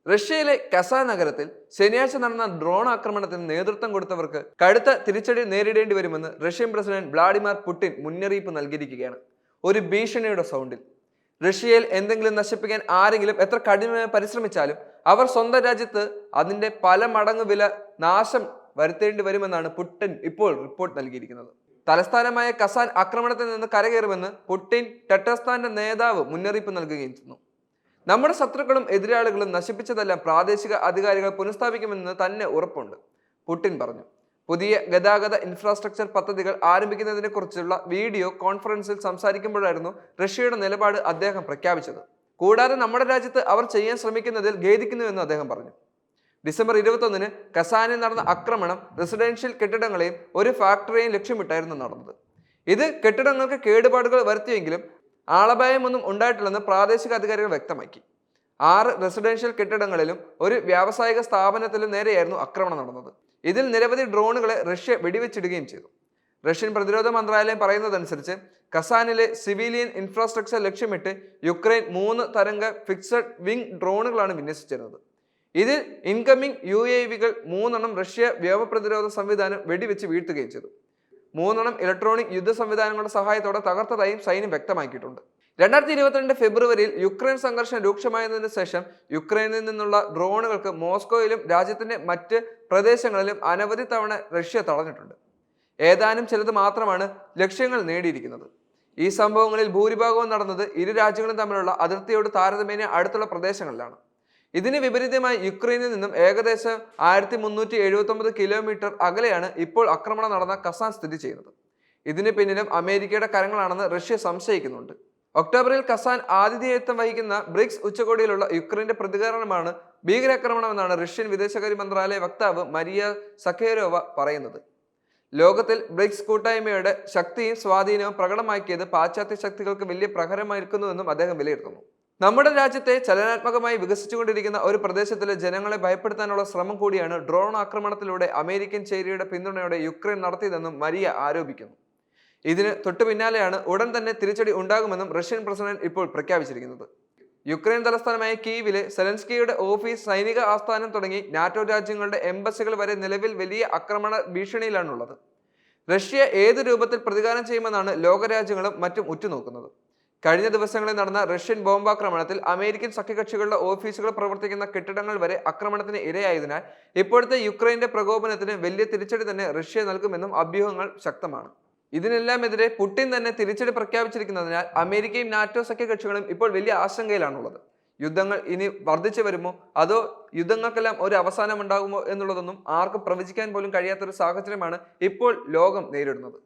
റഷ്യയിലെ കസാൻ നഗരത്തിൽ ശനിയാഴ്ച നടന്ന ഡ്രോൺ ആക്രമണത്തിന് നേതൃത്വം കൊടുത്തവർക്ക് കടുത്ത തിരിച്ചടി നേരിടേണ്ടി വരുമെന്ന് റഷ്യൻ പ്രസിഡന്റ് വ്ളാഡിമിർ പുടിൻ മുന്നറിയിപ്പ് നൽകിയിരിക്കുകയാണ്. ഒരു ഭീഷണിയുടെ സൗണ്ടിൽ. റഷ്യയിൽ എന്തെങ്കിലും നശിപ്പിക്കാൻ ആരെങ്കിലും എത്ര കഠിനമായി പരിശ്രമിച്ചാലും അവർ സ്വന്തം രാജ്യത്ത് അതിന്റെ പല മടങ്ങ് വില നാശം വരുത്തേണ്ടി വരുമെന്നാണ് പുടിൻ ഇപ്പോൾ റിപ്പോർട്ട് നൽകിയിരിക്കുന്നത്. തലസ്ഥാനമായ കസാൻ ആക്രമണത്തിൽ നിന്ന് കരകയറുമെന്ന് പുടിൻ ടറ്റർസ്ഥാന്റെ നേതാവ് മുന്നറിയിപ്പ് നൽകുകയും ചെയ്യുന്നു. നമ്മുടെ ശത്രുക്കളും എതിരാളികളും നശിപ്പിച്ചതെല്ലാം പ്രാദേശിക അധികാരികൾ പുനഃസ്ഥാപിക്കുമെന്ന് തന്നെ ഉറപ്പുണ്ട്, പുടിൻ പറഞ്ഞു. പുതിയ ഗതാഗത ഇൻഫ്രാസ്ട്രക്ചർ പദ്ധതികൾ ആരംഭിക്കുന്നതിനെ കുറിച്ചുള്ള വീഡിയോ കോൺഫറൻസിൽ സംസാരിക്കുമ്പോഴായിരുന്നു റഷ്യയുടെ നിലപാട് അദ്ദേഹം പ്രഖ്യാപിച്ചത്. കൂടാതെ നമ്മുടെ രാജ്യത്ത് അവർ ചെയ്യാൻ ശ്രമിക്കുന്നതിൽ ഖേദിക്കുന്നുവെന്ന് അദ്ദേഹം പറഞ്ഞു. ഡിസംബർ 21-ന് കസാനിൽ നടന്ന ആക്രമണം റെസിഡൻഷ്യൽ കെട്ടിടങ്ങളെയും ഒരു ഫാക്ടറിയെയും ലക്ഷ്യമിട്ടായിരുന്നു നടന്നത്. ഇത് കെട്ടിടങ്ങൾക്ക് കേടുപാടുകൾ വരുത്തിയെങ്കിലും ആളപായമൊന്നും ഉണ്ടായിട്ടില്ലെന്ന് പ്രാദേശിക അധികാരികൾ വ്യക്തമാക്കി. 6 റെസിഡൻഷ്യൽ കെട്ടിടങ്ങളിലും ഒരു വ്യാവസായിക സ്ഥാപനത്തിലും നേരെയായിരുന്നു ആക്രമണം നടന്നത്. ഇതിൽ നിരവധി ഡ്രോണുകളെ റഷ്യ വെടിവെച്ചിടുകയും ചെയ്തു. റഷ്യൻ പ്രതിരോധ മന്ത്രാലയം പറയുന്നതനുസരിച്ച് കസാനിലെ സിവിലിയൻ ഇൻഫ്രാസ്ട്രക്ചർ ലക്ഷ്യമിട്ട് യുക്രൈൻ 3 തരംഗ ഫിക്സഡ് വിങ് ഡ്രോണുകളാണ് വിന്യസിച്ചിരുന്നത്. ഇതിൽ ഇൻകമിംഗ് UAVകൾ 3 റഷ്യ വ്യോമ പ്രതിരോധ സംവിധാനം വെടിവെച്ച് വീഴ്ത്തുകയും ചെയ്തു. 3 ഇലക്ട്രോണിക് യുദ്ധ സംവിധാനങ്ങളുടെ സഹായത്തോടെ തകർത്തതായും സൈന്യം വ്യക്തമാക്കിയിട്ടുണ്ട്. 2022 ഫെബ്രുവരിയിൽ യുക്രൈൻ സംഘർഷം രൂക്ഷമായതിനു ശേഷം യുക്രൈനിൽ നിന്നുള്ള ഡ്രോണുകൾക്ക് മോസ്കോയിലും രാജ്യത്തിന്റെ മറ്റ് പ്രദേശങ്ങളിലും അനവധി തവണ റഷ്യ തടഞ്ഞിട്ടുണ്ട്. ഏതാനും ചിലത് മാത്രമാണ് ലക്ഷ്യങ്ങൾ നേടിയിരിക്കുന്നത്. ഈ സംഭവങ്ങളിൽ ഭൂരിഭാഗവും നടന്നത് ഇരു രാജ്യങ്ങളും തമ്മിലുള്ള അതിർത്തിയോട് താരതമ്യേന അടുത്തുള്ള പ്രദേശങ്ങളിലാണ്. ഇതിന് വിപരീതമായി യുക്രൈനിൽ നിന്നും ഏകദേശം 1379 കിലോമീറ്റർ അകലെയാണ് ഇപ്പോൾ ആക്രമണം നടന്ന കസാൻ സ്ഥിതി ചെയ്യുന്നത്. ഇതിന് പിന്നിലും അമേരിക്കയുടെ കരങ്ങളാണെന്ന് റഷ്യ സംശയിക്കുന്നുണ്ട്. ഒക്ടോബറിൽ കസാൻ ആതിഥേയത്വം വഹിക്കുന്ന ബ്രിക്സ് ഉച്ചകോടിയിലുള്ള യുക്രൈന്റെ പ്രതികരണമാണ് ഭീകരാക്രമണമെന്നാണ് റഷ്യൻ വിദേശകാര്യ മന്ത്രാലയ വക്താവ് മരിയ സഖേരോവ പറയുന്നത്. ലോകത്തിൽ ബ്രിക്സ് കൂട്ടായ്മയുടെ ശക്തിയും സ്വാധീനവും പ്രകടമാക്കിയത് പാശ്ചാത്യ ശക്തികൾക്ക് വലിയ പ്രഹരമായിരിക്കുന്നുവെന്നും അദ്ദേഹം വിലയിരുത്തുന്നു. നമ്മുടെ രാജ്യത്തെ ചലനാത്മകമായി വികസിച്ചുകൊണ്ടിരിക്കുന്ന ഒരു പ്രദേശത്തിലെ ജനങ്ങളെ ഭയപ്പെടുത്താനുള്ള ശ്രമം കൂടിയാണ് ഡ്രോൺ ആക്രമണത്തിലൂടെ അമേരിക്കൻ ചേരിയുടെ പിന്തുണയോടെ യുക്രൈൻ നടത്തിയതെന്നും മരിയ ആരോപിക്കുന്നു. ഇതിന് തൊട്ടു പിന്നാലെയാണ് ഉടൻ തന്നെ തിരിച്ചടി ഉണ്ടാകുമെന്നും റഷ്യൻ പ്രസിഡന്റ് ഇപ്പോൾ പ്രഖ്യാപിച്ചിരിക്കുന്നത്. യുക്രൈൻ തലസ്ഥാനമായ കീവിലെ സെലൻസ്കിയുടെ ഓഫീസ്, സൈനിക ആസ്ഥാനം തുടങ്ങി നാറ്റോ രാജ്യങ്ങളുടെ എംബസികൾ വരെ നിലവിൽ വലിയ ആക്രമണ ഭീഷണിയിലാണുള്ളത്. റഷ്യ ഏത് രൂപത്തിൽ പ്രതികാരം ചെയ്യുമെന്നാണ് ലോകരാജ്യങ്ങളും മറ്റും ഉറ്റുനോക്കുന്നത്. കഴിഞ്ഞ ദിവസങ്ങളിൽ നടന്ന റഷ്യൻ ബോംബാക്രമണത്തിൽ അമേരിക്കൻ സഖ്യകക്ഷികളുടെ ഓഫീസുകൾ പ്രവർത്തിക്കുന്ന കെട്ടിടങ്ങൾ വരെ ആക്രമണത്തിന് ഇരയായതിനാൽ ഇപ്പോഴത്തെ യുക്രൈന്റെ പ്രകോപനത്തിന് വലിയ തിരിച്ചടി തന്നെ റഷ്യ നൽകുമെന്നും അഭ്യൂഹങ്ങൾ ശക്തമാണ്. ഇതിനെല്ലാമെതിരെ പുടിൻ തന്നെ തിരിച്ചടി പ്രഖ്യാപിച്ചിരിക്കുന്നതിനാൽ അമേരിക്കയും നാറ്റോ സഖ്യകക്ഷികളും ഇപ്പോൾ വലിയ ആശങ്കയിലാണുള്ളത്. യുദ്ധങ്ങൾ ഇനി വർദ്ധിച്ചു വരുമോ അതോ യുദ്ധങ്ങൾക്കെല്ലാം ഒരു അവസാനം ഉണ്ടാകുമോ എന്നുള്ളതൊന്നും ആർക്കും പ്രവചിക്കാൻ പോലും കഴിയാത്തൊരു സാഹചര്യമാണ് ഇപ്പോൾ ലോകം നേരിടുന്നത്.